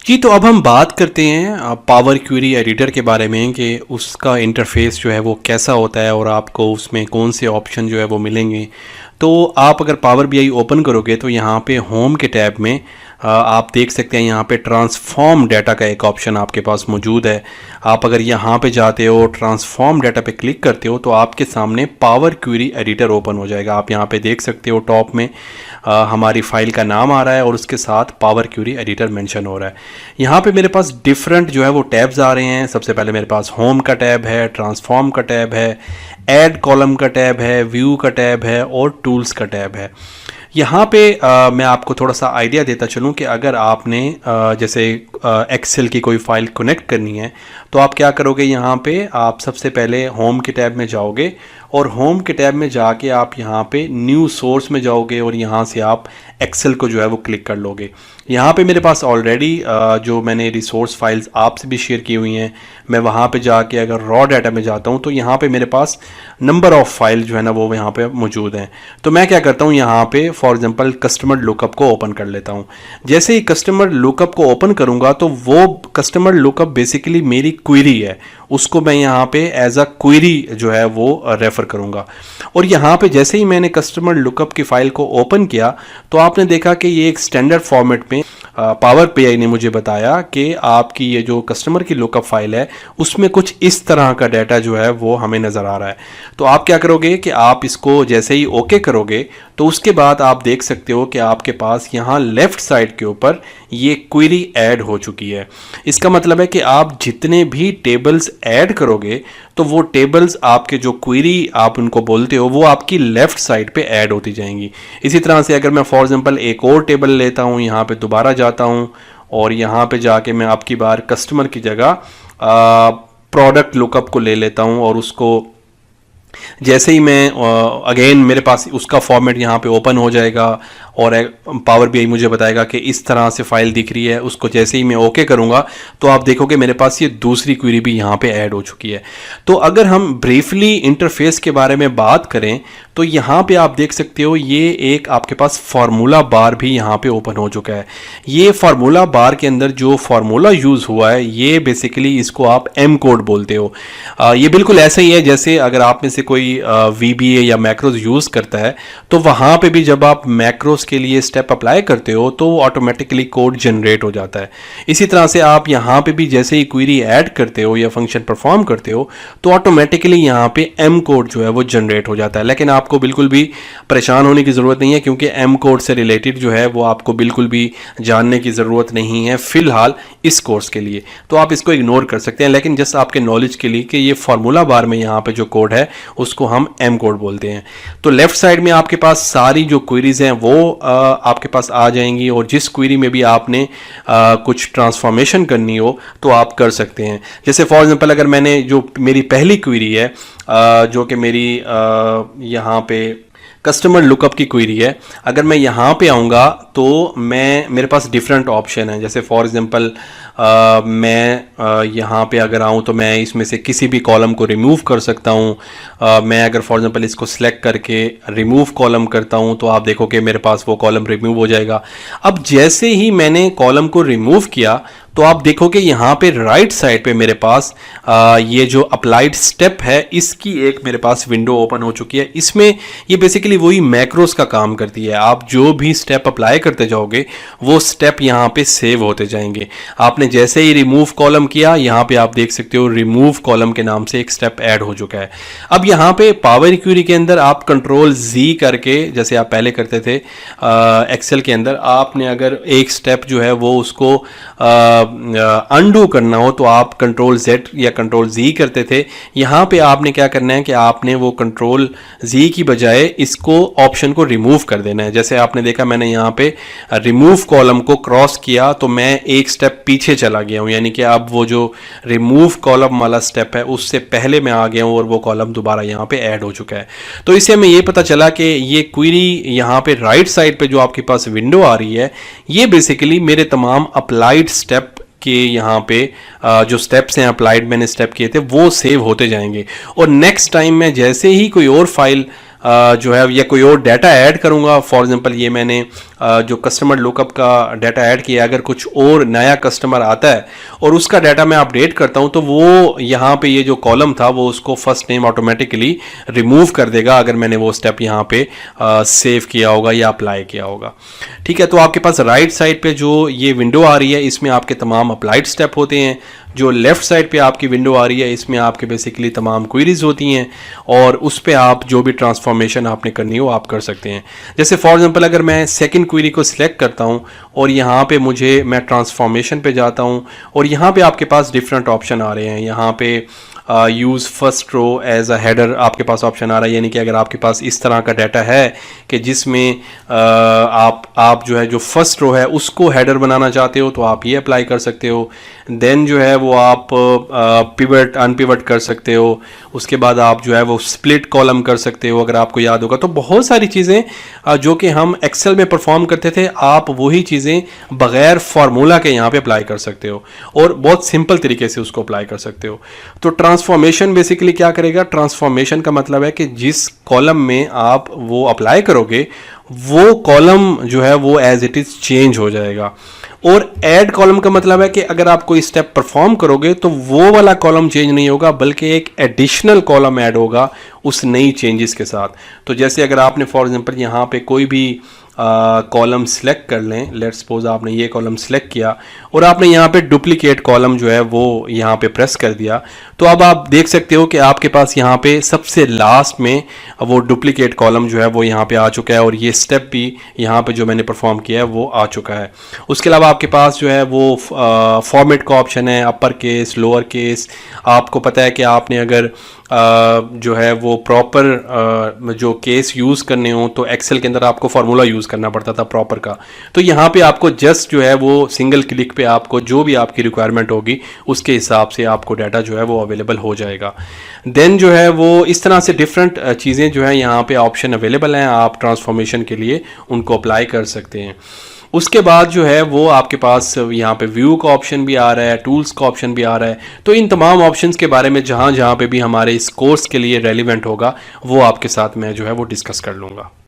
जी, तो अब हम बात करते हैं पावर क्वेरी एडिटर के बारे में कि उसका इंटरफ़ेस जो है वो कैसा होता है और आपको उसमें कौन से ऑप्शन जो है वो मिलेंगे। तो आप अगर पावर बीआई ओपन करोगे तो यहाँ पे होम के टैब में आप देख सकते हैं यहाँ पे ट्रांसफॉर्म डाटा का एक ऑप्शन आपके पास मौजूद है। आप अगर यहाँ पे जाते हो ट्रांसफॉर्म डाटा पे क्लिक करते हो तो आपके सामने पावर क्वेरी एडिटर ओपन हो जाएगा। आप यहाँ पे देख सकते हो टॉप में हमारी फ़ाइल का नाम आ रहा है और उसके साथ पावर क्वेरी एडिटर मेंशन हो रहा है। यहाँ पे मेरे पास डिफरेंट जो है वो टैब्स आ रहे हैं। सबसे पहले मेरे पास होम का टैब है, ट्रांसफॉर्म का टैब है, ऐड कॉलम का टैब है, व्यू का टैब है और टूल्स का टैब है। यहाँ पे मैं आपको थोड़ा सा आइडिया देता चलूँ कि अगर आपने जैसे एक्सेल की कोई फ़ाइल कनेक्ट करनी है तो आप क्या करोगे, यहाँ पे आप सबसे पहले होम के टैब में जाओगे और होम के टैब में जाके आप यहाँ पे न्यू सोर्स में जाओगे और यहाँ से आप एक्सेल को जो है वो क्लिक कर लोगे। यहाँ पे मेरे पास ऑलरेडी जो मैंने रिसोर्स फाइल्स आपसे भी शेयर की हुई हैं, मैं वहाँ पे जाके अगर रॉ डाटा में जाता हूँ तो यहाँ पे मेरे पास नंबर ऑफ़ फाइल जो है ना वो यहाँ पे मौजूद हैं। तो मैं क्या करता हूँ, यहाँ पे फॉर एग्जांपल कस्टमर लुकअप को ओपन कर लेता हूँ। जैसे ही कस्टमर लुकअप को ओपन करूँगा तो वो कस्टमर लुकअप बेसिकली मेरी क्वेरी है, उसको मैं यहाँ पे एज अ क्वेरी जो है वो रेफ़र करूँगा। और यहाँ पे जैसे ही मैंने कस्टमर लुकअप की फ़ाइल को ओपन किया तो आपने देखा कि ये एक स्टैंडर्ड फॉर्मेट में पावर बीआई ने मुझे बताया कि आपकी ये जो कस्टमर की लुकअप फाइल है उसमें कुछ इस तरह का डाटा जो है वो हमें नज़र आ रहा है। तो आप क्या करोगे कि आप इसको जैसे ही ओके करोगे तो उसके बाद आप देख सकते हो कि आपके पास यहाँ लेफ़्ट साइड के ऊपर ये क्वेरी ऐड हो चुकी है। इसका मतलब है कि आप जितने भी टेबल्स ऐड करोगे तो वो टेबल्स आपके जो क्वेरी आप उनको बोलते हो वो आपकी लेफ़्ट साइड पे ऐड होती जाएंगी। इसी तरह से अगर मैं फॉर एग्जांपल एक और टेबल लेता हूँ, यहाँ पे दोबारा जाता हूँ और यहाँ पे जाके मैं आपकी बार कस्टमर की जगह प्रोडक्ट लुकअप को ले लेता हूँ और उसको जैसे ही मैं अगेन मेरे पास उसका फॉर्मेट यहाँ पे ओपन हो जाएगा और पावर बीआई मुझे बताएगा कि इस तरह से फाइल दिख रही है। उसको जैसे ही मैं ओके करूँगा तो आप देखोगे मेरे पास ये दूसरी क्वेरी भी यहाँ पे ऐड हो चुकी है। तो अगर हम ब्रीफली इंटरफेस के बारे में बात करें तो यहाँ पे आप देख सकते हो ये एक आपके पास फार्मूला बार भी यहाँ पे ओपन हो चुका है। ये फार्मूला बार के अंदर जो फार्मूला यूज़ हुआ है ये बेसिकली इसको आप एम कोड बोलते हो। ये बिल्कुल ऐसा ही है जैसे अगर आप में से कोई VBA या मैक्रोज यूज़ करता है तो वहाँ पे भी जब आप मैक्रोज के लिए स्टेप अप्लाई करते हो तो ऑटोमेटिकली कोड जनरेट हो जाता है। इसी तरह से आप यहाँ पे भी जैसे ही क्वेरी ऐड करते हो या फंक्शन परफॉर्म करते हो तो ऑटोमेटिकली यहाँ पे एम कोड जो है वो जनरेट हो जाता है। लेकिन आपको बिल्कुल भी परेशान होने की ज़रूरत नहीं है क्योंकि एम कोड से रिलेटेड जो है वो आपको बिल्कुल भी जानने की ज़रूरत नहीं है फ़िलहाल इस कोर्स के लिए। तो आप इसको इग्नोर कर सकते हैं, लेकिन जस्ट आपके नॉलेज के लिए कि ये फार्मूला बार में यहाँ पे जो कोड है उसको हम एम कोड बोलते हैं। तो लेफ्ट साइड में आपके पास सारी जो क्वेरीज हैं वो आपके पास आ जाएंगी और जिस क्वेरी में भी आपने कुछ ट्रांसफॉर्मेशन करनी हो तो आप कर सकते हैं। जैसे फॉर एग्जांपल अगर मैंने जो मेरी पहली क्वेरी है जो कि मेरी यहाँ पे कस्टमर लुकअप की क्वेरी है, अगर मैं यहाँ पे आऊँगा तो मेरे पास डिफरेंट ऑप्शन है। जैसे फॉर एग्जांपल मैं यहाँ पे अगर आऊँ तो मैं इसमें से किसी भी कॉलम को रिमूव कर सकता हूँ। मैं अगर फॉर एग्जांपल इसको सिलेक्ट करके रिमूव कॉलम करता हूँ तो आप देखो कि मेरे पास वो कॉलम रिमूव हो जाएगा। अब जैसे ही मैंने कॉलम को रिमूव किया तो आप देखोगे यहाँ पे राइट साइड पे मेरे पास ये जो अप्लाइड स्टेप है इसकी एक मेरे पास विंडो ओपन हो चुकी है। इसमें ये बेसिकली वही मैक्रोस का काम करती है। आप जो भी स्टेप अप्लाई करते जाओगे वो स्टेप यहाँ पे सेव होते जाएंगे। आपने जैसे ही रिमूव कॉलम किया यहाँ पे आप देख सकते हो रिमूव कॉलम के नाम से एक स्टेप ऐड हो चुका है। अब यहाँ पे पावर क्वेरी के अंदर आप Ctrl+Z करके जैसे आप पहले करते थे एक्सेल के अंदर, आपने अगर एक स्टेप जो है वो उसको अनडू करना हो तो आप Ctrl+Z या Ctrl+Z करते थे। यहाँ पे आपने क्या करना है कि आपने वो Ctrl+Z की बजाय इसको ऑप्शन को रिमूव कर देना है। जैसे आपने देखा मैंने यहाँ पे रिमूव कॉलम को क्रॉस किया तो मैं एक स्टेप पीछे चला गया हूँ, यानी कि अब वो जो रिमूव कॉलम वाला स्टेप है उससे पहले मैं आ गया हूँ और वो कॉलम दोबारा यहाँ पे ऐड हो चुका है। तो इससे हमें ये पता चला कि ये क्वेरी यहाँ पे राइट साइड पे जो आपके पास विंडो आ रही है ये बेसिकली मेरे तमाम अप्लाइड स्टेप के यहाँ पे जो स्टेप्स हैं अप्लाइड मैंने स्टेप किए थे वो सेव होते जाएंगे। और नेक्स्ट टाइम मैं जैसे ही कोई और फाइल जो है या कोई और डाटा ऐड करूँगा, फॉर एग्जांपल ये मैंने जो कस्टमर लुकअप का डाटा ऐड किया, अगर कुछ और नया कस्टमर आता है और उसका डाटा मैं अपडेट करता हूं, तो वो यहाँ पे ये जो कॉलम था वो उसको फर्स्ट नेम ऑटोमेटिकली रिमूव कर देगा अगर मैंने वो स्टेप यहाँ पे सेव किया होगा या अप्लाई किया होगा। ठीक है, तो आपके पास राइट साइड पे जो ये विंडो आ रही है इसमें आपके तमाम अप्लाइड स्टेप होते हैं। जो लेफ़्ट साइड पे आपकी विंडो आ रही है इसमें आपके बेसिकली तमाम क्वेरीज होती हैं और उस पे आप जो भी ट्रांसफॉर्मेशन आपने करनी हो आप कर सकते हैं। जैसे फॉर एग्जांपल अगर मैं सेकंड क्वेरी को सिलेक्ट करता हूं और यहाँ पे मैं ट्रांसफॉर्मेशन पे जाता हूं और यहाँ पे आपके पास डिफरेंट ऑप्शन आ रहे हैं। यहाँ पे use first row as a header आपके पास ऑप्शन आ रहा है, यानी कि अगर आपके पास इस तरह का डाटा है कि जिसमें आप जो है जो फर्स्ट रो है उसको हेडर बनाना चाहते हो तो आप ये अप्लाई कर सकते हो। देन जो है वो आप पिवट अनपिवट कर सकते हो। उसके बाद आप जो है वो स्प्लिट कॉलम कर सकते हो अगर आपको याद होगा। तो बहुत सारी चीज़ें जो कि हम एक्सेल में परफॉर्म करते थे आप वही चीज़ें बग़ैर फार्मूला के यहाँ पे अप्लाई कर सकते हो और बहुत सिंपल तरीके से उसको अप्लाई कर सकते हो। तो ट्रांसफॉर्मेशन बेसिकली क्या करेगा, ट्रांसफॉर्मेशन का मतलब है कि जिस कॉलम में आप वो अप्लाई करोगे वो कॉलम जो है वो एज इट इज़ चेंज हो जाएगा। और ऐड कॉलम का मतलब है कि अगर आप कोई स्टेप परफॉर्म करोगे तो वो वाला कॉलम चेंज नहीं होगा बल्कि एक एडिशनल कॉलम ऐड होगा उस नई चेंजेस के साथ। तो जैसे अगर आपने फॉर एग्जांपल यहाँ पे कोई भी कॉलम सेलेक्ट कर लें, लेट्स सपोज आपने ये कॉलम सेलेक्ट किया और आपने यहाँ पे डुप्लीकेट कॉलम जो है वो यहाँ पे प्रेस कर दिया, तो अब आप देख सकते हो कि आपके पास यहाँ पे सबसे लास्ट में वो डुप्लीकेट कॉलम जो है वो यहाँ पे आ चुका है और ये स्टेप भी यहाँ पे जो मैंने परफॉर्म किया है वो आ चुका है। उसके अलावा आपके पास जो है वो फॉर्मेट का ऑप्शन है, अपर केस लोअर केस। आपको पता है कि आपने अगर जो है वो प्रॉपर जो केस यूज़ करने हो तो एक्सेल के अंदर आपको फार्मूला यूज़ करना पड़ता था प्रॉपर का। तो यहाँ पे आपको जस्ट जो है वो सिंगल क्लिक पे आपको जो भी आपकी रिक्वायरमेंट होगी उसके हिसाब से आपको डाटा जो है वो अवेलेबल हो जाएगा। देन जो है वो इस तरह से डिफरेंट चीज़ें जो है यहाँ पे ऑप्शन अवेलेबल हैं, आप ट्रांसफॉर्मेशन के लिए उनको अप्लाई कर सकते हैं। उसके बाद जो है वो आपके पास यहाँ पे व्यू का ऑप्शन भी आ रहा है, टूल्स का ऑप्शन भी आ रहा है। तो इन तमाम ऑप्शंस के बारे में जहाँ जहाँ पे भी हमारे इस कोर्स के लिए रेलिवेंट होगा वो आपके साथ मैं जो है वो डिस्कस कर लूँगा।